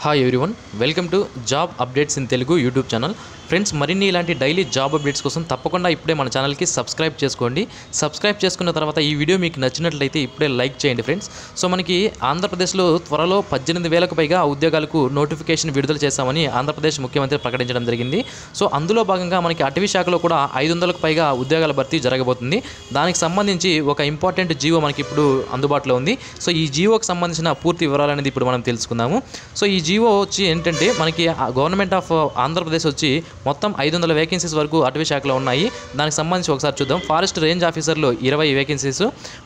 Hi everyone, welcome to job updates in Telugu YouTube channel. Friends, మరిన్ని ఇలాంటి daily job updates కోసం తప్పకుండా ఇప్పుడే మన ఛానల్కి సబ్స్క్రైబ్ చేసుకోండి. సబ్స్క్రైబ్ చేసుకున్న తర్వాత ఈ వీడియో మీకు నచ్చినట్లయితే ఇప్పుడే లైక్ చేయండి ఫ్రెండ్స్. సో మనకి ఆంధ్రప్రదేశ్లో త్వరలో 18,000కు పైగా ఉద్యోగాలకు నోటిఫికేషన్ విడుదల చేస్తామని ఆంధ్రప్రదేశ్ ముఖ్యమంత్రి ప్రకటించడం జరిగింది. సో అందులో భాగంగా మనకి అటవీ శాఖలో కూడా 500కు పైగా ఉద్యోగాల భర్తీ జరగబోతుంది. దానికి సంబంధించి ఒక ఇంపార్టెంట్ జీవో మనకి ఇప్పుడు అందుబాటులో ఉంది. సో ఈ జీవోకి సంబంధించిన పూర్తి వివరాలు అనేది ఇప్పుడు మనం తెలుసుకుందాము. సో ఈ జీవో వచ్చి ఏంటంటే మనకి గవర్నమెంట్ ఆఫ్ ఆంధ్రప్రదేశ్ వచ్చి మొత్తం 500 వేకెన్సీస్ వరకు అటవీ శాఖలో ఉన్నాయి. దానికి సంబంధించి ఒకసారి చూద్దాం. ఫారెస్ట్ రేంజ్ ఆఫీసర్లు 20 వేకెన్సీస్,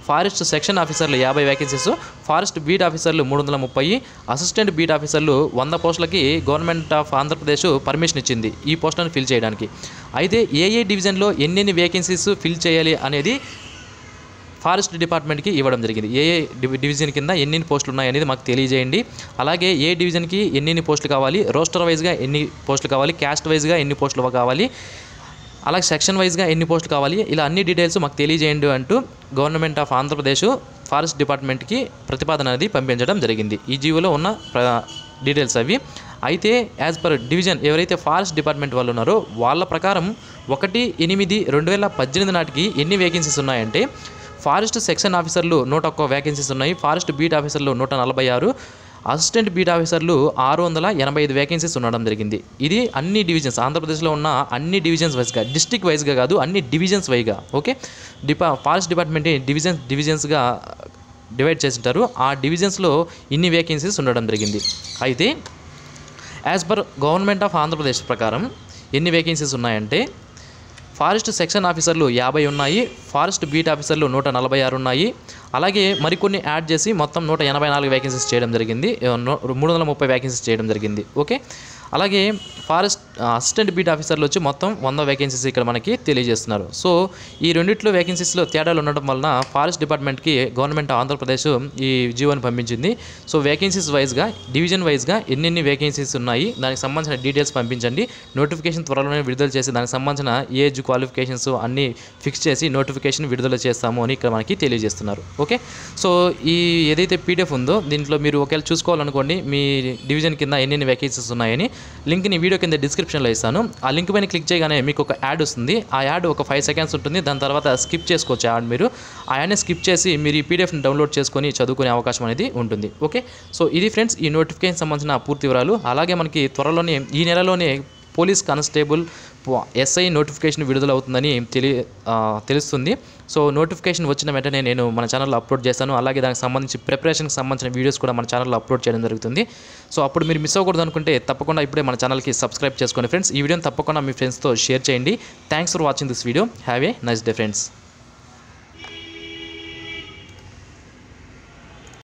ఫారెస్ట్ సెక్షన్ ఆఫీసర్లు 50 వేకెన్సీస్, ఫారెస్ట్ బీట్ ఆఫీసర్లు 330, అసిస్టెంట్ బీట్ ఆఫీసర్లు 100 పోస్టులకి గవర్నమెంట్ ఆఫ్ ఆంధ్రప్రదేశ్ పర్మిషన్ ఇచ్చింది ఈ పోస్టులను ఫిల్ చేయడానికి. అయితే ఏ డివిజన్లో ఎన్ని వేకెన్సీస్ ఫిల్ చేయాలి అనేది ఫారెస్ట్ డిపార్ట్మెంట్కి ఇవ్వడం జరిగింది. ఏ డివిజన్ కింద ఎన్ని పోస్టులు ఉన్నాయి అనేది మాకు తెలియజేయండి. అలాగే ఏ డివిజన్కి ఎన్ని పోస్టులు కావాలి, రోస్టర్ వైజ్గా ఎన్ని పోస్టులు కావాలి, క్యాస్ట్ వైజ్గా ఎన్ని పోస్టులు కావాలి, అలాగే సెక్షన్ వైజ్గా ఎన్ని పోస్టులు కావాలి, ఇలా అన్ని డీటెయిల్స్ మాకు తెలియజేయండి అంటూ గవర్నమెంట్ ఆఫ్ ఆంధ్రప్రదేశ్ ఫారెస్ట్ డిపార్ట్మెంట్కి ప్రతిపాదన అనేది పంపించడం జరిగింది. ఈ జీవోలో ఉన్న డీటెయిల్స్ అవి. అయితే యాజ్ పర్ డివిజన్ ఎవరైతే ఫారెస్ట్ డిపార్ట్మెంట్ వాళ్ళు ఉన్నారో వాళ్ళ ప్రకారం 1/8/2018 నాటికి ఎన్ని వేకెన్సీస్ ఉన్నాయంటే ఫారెస్ట్ సెక్షన్ ఆఫీసర్లు 101 వేకెన్సీస్ ఉన్నాయి, ఫారెస్ట్ బీట్ ఆఫీసర్లు 146, అసిస్టెంట్ బీట్ ఆఫీసర్లు 685 వేకెన్సీస్ ఉండడం జరిగింది. ఇది అన్ని డివిజన్స్, ఆంధ్రప్రదేశ్లో ఉన్న అన్ని డివిజన్స్ వైజ్గా, డిస్ట్రిక్ట్ వైజ్గా కాదు, అన్ని డివిజన్స్ వైజ్గా. ఓకే, ఫారెస్ట్ డిపార్ట్మెంట్ డివిజన్స్గా డివైడ్ చేసింటారు. ఆ డివిజన్స్లో ఇన్ని వేకెన్సీస్ ఉండడం జరిగింది. అయితే as per government of Andhra Pradesh ప్రకారం ఎన్ని వేకెన్సీస్ ఉన్నాయంటే ఫారెస్ట్ సెక్షన్ ఆఫీసర్లు 50 ఉన్నాయి, ఫారెస్ట్ బీట్ ఆఫీసర్లు 146 ఉన్నాయి, అలాగే మరికొన్ని యాడ్ చేసి మొత్తం 184 వేకెన్సీస్ చేయడం జరిగింది, 330 వేకెన్సీస్ చేయడం జరిగింది. ఓకే, అలాగే ఫారెస్ట్ అసిస్టెంట్ బీట్ ఆఫీసర్లు వచ్చి మొత్తం 100 వేకెన్సీస్ ఇక్కడ మనకి తెలియజేస్తున్నారు. సో ఈ రెండిట్లో వేకెన్సీస్లో తేడాలు ఉండడం వలన ఫారెస్ట్ డిపార్ట్మెంట్కి గవర్నమెంట్ ఆంధ్రప్రదేశ్ ఈ జీవోని పంపించింది. సో వేకెన్సీస్ వైజ్గా, డివిజన్ వైజ్గా ఎన్ని వేకెన్సీస్ ఉన్నాయి దానికి సంబంధించిన డీటెయిల్స్ పంపించండి. నోటిఫికేషన్ త్వరలోనే విడుదల చేసి దానికి సంబంధించిన ఏజ్, క్వాలిఫికేషన్స్ అన్నీ ఫిక్స్ చేసి నోటిఫికేషన్ విడుదల చేస్తాము అని ఇక్కడ మనకి తెలియజేస్తున్నారు. ఓకే, సో ఈ ఏదైతే పీడిఎఫ్ ఉందో దీంట్లో మీరు ఒకవేళ చూసుకోవాలనుకోండి మీ డివిజన్ కింద ఎన్ని వేకెన్సీస్ ఉన్నాయని, లింక్ని వీడియో కింద డిస్క్రిప్షన్లో ఇస్తాను. ఆ లింక్ పైన క్లిక్ చేయగానే మీకు ఒక యాడ్ వస్తుంది. ఆ యాడ్ ఒక 5 సెకండ్స్ ఉంటుంది. దాని తర్వాత స్కిప్ చేసుకోవచ్చు యాడ్. మీరు ఆ యాడ్ని స్కిప్ చేసి మీరు ఈ పీడిఎఫ్ని డౌన్లోడ్ చేసుకొని చదువుకునే అవకాశం అనేది ఉంటుంది. ఓకే, సో ఇది ఫ్రెండ్స్ ఈ నోటిఫికేషన్ సంబంధించిన పూర్తి వివరాలు. అలాగే మనకి త్వరలోనే ఈ నెలలోనే పోలీస్ కానిస్టేబుల్ ఎస్ఐ నోటిఫికేషన్ విడుదలవుతుందని తెలుస్తుంది. సో నోటిఫికేషన్ వచ్చిన వెంటనే నేను మన ఛానల్లో అప్లోడ్ చేస్తాను. అలాగే దానికి సంబంధించి ప్రిపరేషన్కి సంబంధించిన వీడియోస్ కూడా మన ఛానల్లో అప్లోడ్ చేయడం జరుగుతుంది. సో అప్పుడు మీరు మిస్ అవ్వకూడదు అనుకుంటే తప్పకుండా ఇప్పుడే మన ఛానల్కి సబ్స్క్రైబ్ చేసుకోండి ఫ్రెండ్స్. ఈ వీడియోని తప్పకుండా మీ ఫ్రెండ్స్తో షేర్ చేయండి. Thanks for watching this video. Have a nice day friends.